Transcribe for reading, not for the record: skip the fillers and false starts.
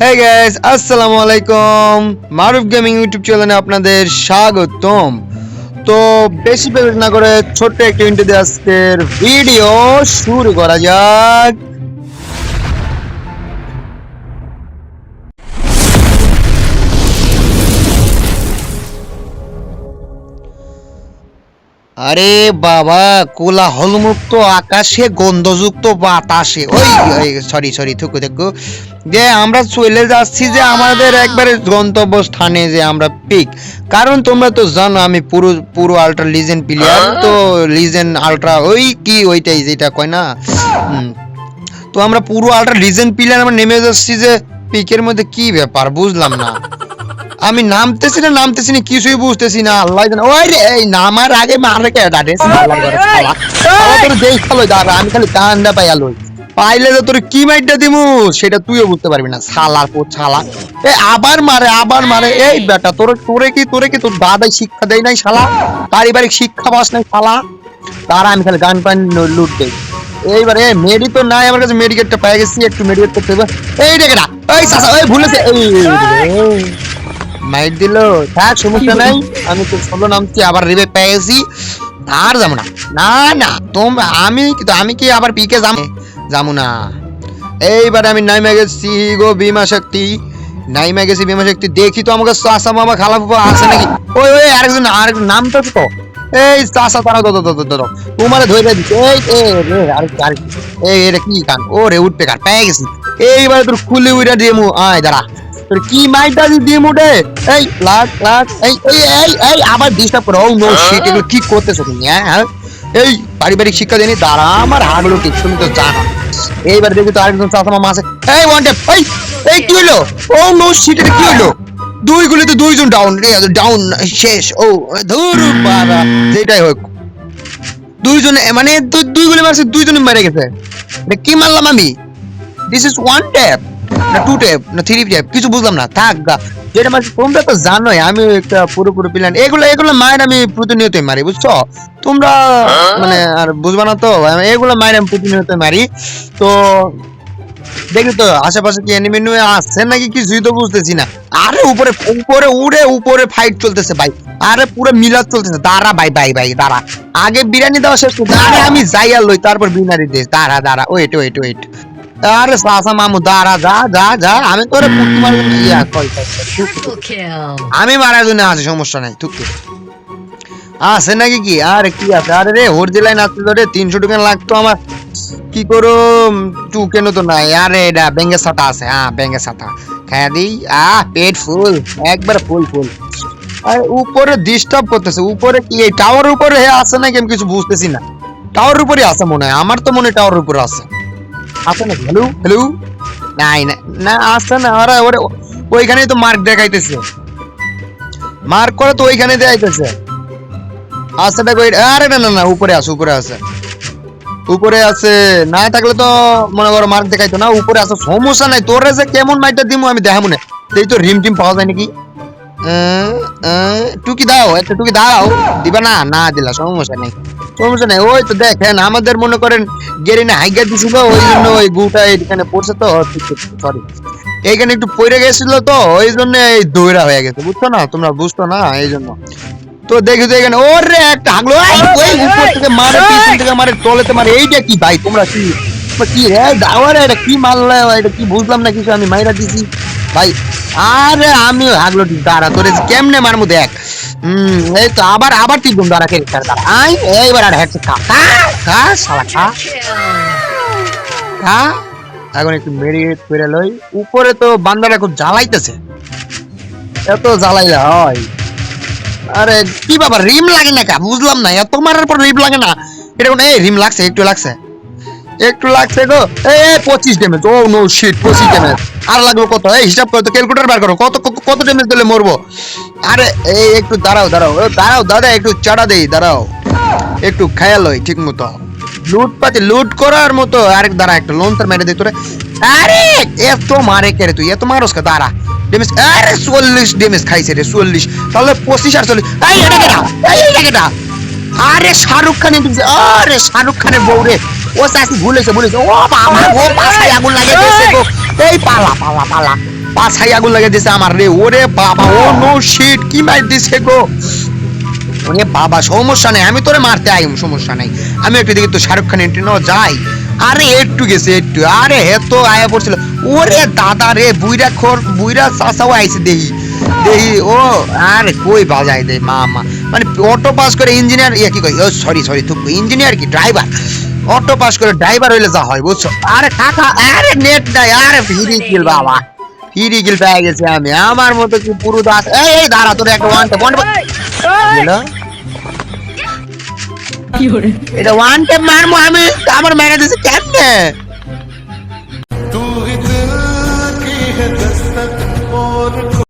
Hey guys, আসসালামু আলাইকুম। মারুফ gaming YouTube চ্যানেলে আপনাদের স্বাগতম। তো বেশি দেরি না করে ছোট্ট একটা ইন্ট্রো দিয়ে আজকের ভিডিও শুরু করা যাক। আরে বাবা, কোলাহলমুক্ত আকাশে গন্ধযুক্ত বাতাসে ওই সরি থুকু দেখো যে আমরা চলে যাচ্ছি যে আমাদের একবারে গন্তব্যস্থানে যে আমরা পিক। কারণ তোমরা তো জানো আমি পুরো পুরো আল্ট্রা লিজেন্ড প্লেয়ার, তো লিজেন্ড আল্ট্রা ওইটাই যেটা কয় না। তো আমরা পুরো আল্ট্রা লিজেন্ড প্লেয়ার আমরা নেমে যাচ্ছি যে পিকের মধ্যে। কি ব্যাপার বুঝলাম না, আমি নামতেছি না কিছুই বুঝতেছি না। আল্লাহ জানে। ওই রে, এই নামার আগে মারে কে ডারে আল্লাহ করে শালা। শালা তোর দেই খালো দাঁড়া, আমি খালি কান্দা পাইয়ালই পাইলে যে তোর কি মাইরটা দিমু সেটা তুইও বুঝতে পারবি না। শালার পর শালা এ আবার মারে। এই বেটা তোরে কি তোর দাদাই শিক্ষা দেয় নাই শালা? পারিবারিক শিক্ষা পাস নাই শালা? তারা আমি খালি গান পান লুট দেই। এইবার মেডি তো নাই আমার কাছে, মেডিকেটটা পেয়ে গেছি, একটু মেডিকেট করতে হবে। এই দেখে না, ওই চাচা ওই ভুলেছে, এই মাইট দিল। থাক সমস্যা নাই, আমি তো ষোলো নামছি, আবার রিবে পেয়েছি, আর যাবো না আমি কি আবার পিকে যাবো না। এইবার আমি নাইমে গেছি গো বিমা শক্তি, দেখি তো আমাকে চাষা মামা খালা ফুফা আছে নাকি। ওই আরেকজন নামটা তো এই চাষা, তারা তোমার ধরে দিচ্ছে। এই এটা কি গান? ও রে উঠবে গান পেয়ে গেছি। এইবারে তোর খুলে উইরা দিয়ে মু আয় দাঁড়া, তোর কি মাইটা দিয়ে মুডে। এই লাগ এই আবার ডিস্টার্ব করো। ও নো শিট, এগুলো কি করতেছো তুমি? হ্যাঁ এই পারিবারিক শিক্ষা দেনি দাঁড়া, আমার হাগলো কি তুমি তো জানো। এইবার দেখি তো আরেকজন চাচা মামা আছে। এই ওয়ান ট্যাপ, এই কি হলো? ও নো শিট, এটা কি হলো? দুই গুলিতে দুইজন ডাউন শেষ। ও ধুর বাবা, যেটাই হোক দুইজনে মানে দুই গুলি মারছে, দুইজনে মেরে গেছে। কি মারলাম আমি? দিস ইজ ওয়ান ট্যাপ না টু ট্যাপ না থ্রি ট্যাপ, কিছু বুঝলাম না। থাক গা, যেটা মারছি তোমরা তো জানোই আমি একটা পুরোপুরি প্ল্যান। এগুলো মায়ের আমি প্রতিনিয়তই মারি, বুঝছো তোমরা? মানে আর বুঝবা না তো, এগুলো মায়ের আমি প্রতিনিয়তই মারি। তো দেখি তো আশেপাশে কি এনিমি আছে নাকি, কিছুই তো বুঝতেছি না। আরে উপরে ফাইট চলতেছে ভাই, আরে পুরো মিলাদ চলতেছে। দাঁড়া ভাই দাঁড়া, আগে বিরিয়ানি দেওয়া শেষ করতে, আরে আমি যাই আর লই, তারপর বিরিয়ানি দিস। দাঁড়া ওয়েট। আরে সাসা মামু দাঁড়া, যা আমি তোরে পুটকি মারব। আমি মারার জন্য আছে, সমস্যা নাই। তুই আছে নাকি কি? আরে কি আছে? আরে রে হরদি লাইন আসতে ধরে 300 টাকা লাগতো আমার, কি করো তু কেন তো নাই। আরে এটা ব্যাঙ্গের ছাতা আছে, হ্যাঁ ব্যাঙ্গের ছাতা খাইয়া দিই। পেট ফুল, একবার ফুল। আর উপরে ডিস্টার্ব করতেছে। উপরে কি এই টাওয়ার উপরে আছে নাকি আমি কিছু বুঝতেছি না। টাওয়ার উপরে আছে মনে হয়, আমার তো মনে হয় টাওয়ার উপরে আছে নাকি। হ্যালো না আসছে না। আরে ওইখানেই তো মার্ক দেখাইতেছে, মার্ক করে তো ওইখানে দেখাইতেছে। আচ্ছা দেখো, আরে না উপরে আছে না থাকলে তো মনে করো মার্ক দেখাইতো না। উপরে আছে, সমস্যা নাই। তোরে যে কেমন মাইটা দিমু আমি দেখাবো না। এই তো রিম টিম পাওয়া যায় নাকি? টুকি দাও, একটা টুকি দাও। দিবা না দিলা সমস্যা নাই। ওই তো দেখেন আমাদের মনে করেন গেরিনে হাইগা দিছিল, ওই জন্য ওই গুটা এখানে পড়ছে তো, সরি এইখানে একটু পড়ে গেছিল তো, ওই জন্য এই দৌড়া হয়ে গেছে, বুঝছো না? তোমরা বুঝতো না এই জন্য। তো দেখি তো এখানে ওরে একটা হাগলো, ওই উপর থেকে মারে, পিছন থেকে মারে, তলেতে মারে। এইটা কি ভাই? তোমরা কি রে দাওয়ারে, এটা কি মারলে? এটা কি বুঝলাম না কিছু, আমি মাইরা দিছি ভাই। আরে আমি হাগলো দাঁড়া, তোরে কেমনে মারমু দেখ। এই তো আবার টিপুম, দাঁড়া কে দাঁড়া। এইবার আর হেডসেট খা শালা খা। এখন একটু মেরিট করে লই। উপরে তো বান্দারা খুব জ্বালাইতেছে, এত জ্বালাইলে হয়? আরে কি বাবা, রিম লাগে না কা? বুঝলাম না, এত মারার পর রিম লাগে না? এটা কোন? এই রিম লাগছে, একটু লাগছে গো। এই 25 ড্যামেজ। ও নো শিট, 25 ড্যামেজ। আর লাগবে কত? এই হিসাব করো তো, ক্যালকুলেটর বার করো, কত ড্যামেজ দিলে মরবো। আরে এই একটু দাঁড়াও দাদা, একটু চাড়া দেই, দাঁড়াও একটু খেয়াল হয় ঠিক মতো। লুট করার মতো আরেক দাঁড়া, একটা লোনটার মেরে দিই তোরে। আরে এত মারে কে রে তুই? এত মারস কে? দাঁড়া ড্যামেজ। আরে 40 ড্যামেজ খাইছে রে, 40 তাহলে 25 আর 40। এই এটা আরে শাহরুখ খানের, আরে শাহরুখ খানের বউ রে। ও চাষি ভুলেছে। ও বাবা, ও পাশায় আগুন লাগে গেছে গো। এই পালা পাছাই আগুন লাগিয়ে দিছে আমার রে। ওরে বাবা, ও নো শিট, কি মার দিছে গো। ওরে বাবা, সমস্যা নাই, আমি তোরে মারতে আইম, সমস্যা নাই। আমি একটু দেখি তো শাহরুখ খান এন্ট্রি নাও যাই। আরে একটু গেছে একটু, আরে হে তো আয়া পড়ছিল। ওরে দাদা রে, বুইরা খোর বুইরা চাচাও আইছে দেখি দেখি। ও আরে কই বাজাই দে মামা, মানে অটো পাস করে ইঞ্জিনিয়ার, ইয়ে কি কই, ও সরি সরি তুই ইঞ্জিনিয়ার কি ড্রাইভার, অটো পাস করে ড্রাইভার হইলে যা হয় বুঝছো। আরে কাকা, আরে নেট নাই, আরে ফিরি কিল বাবা, ফিরি কিল পেয়ে গেছি আমি। আমার মতো কি পুরো দাস। এই এই দাঁড়া, তোর একটা ওয়ান ট্যাপ হলো। এটা ওয়ান ট্যাপ মারমু আমি, আমার মেরে দিছে কেমনে।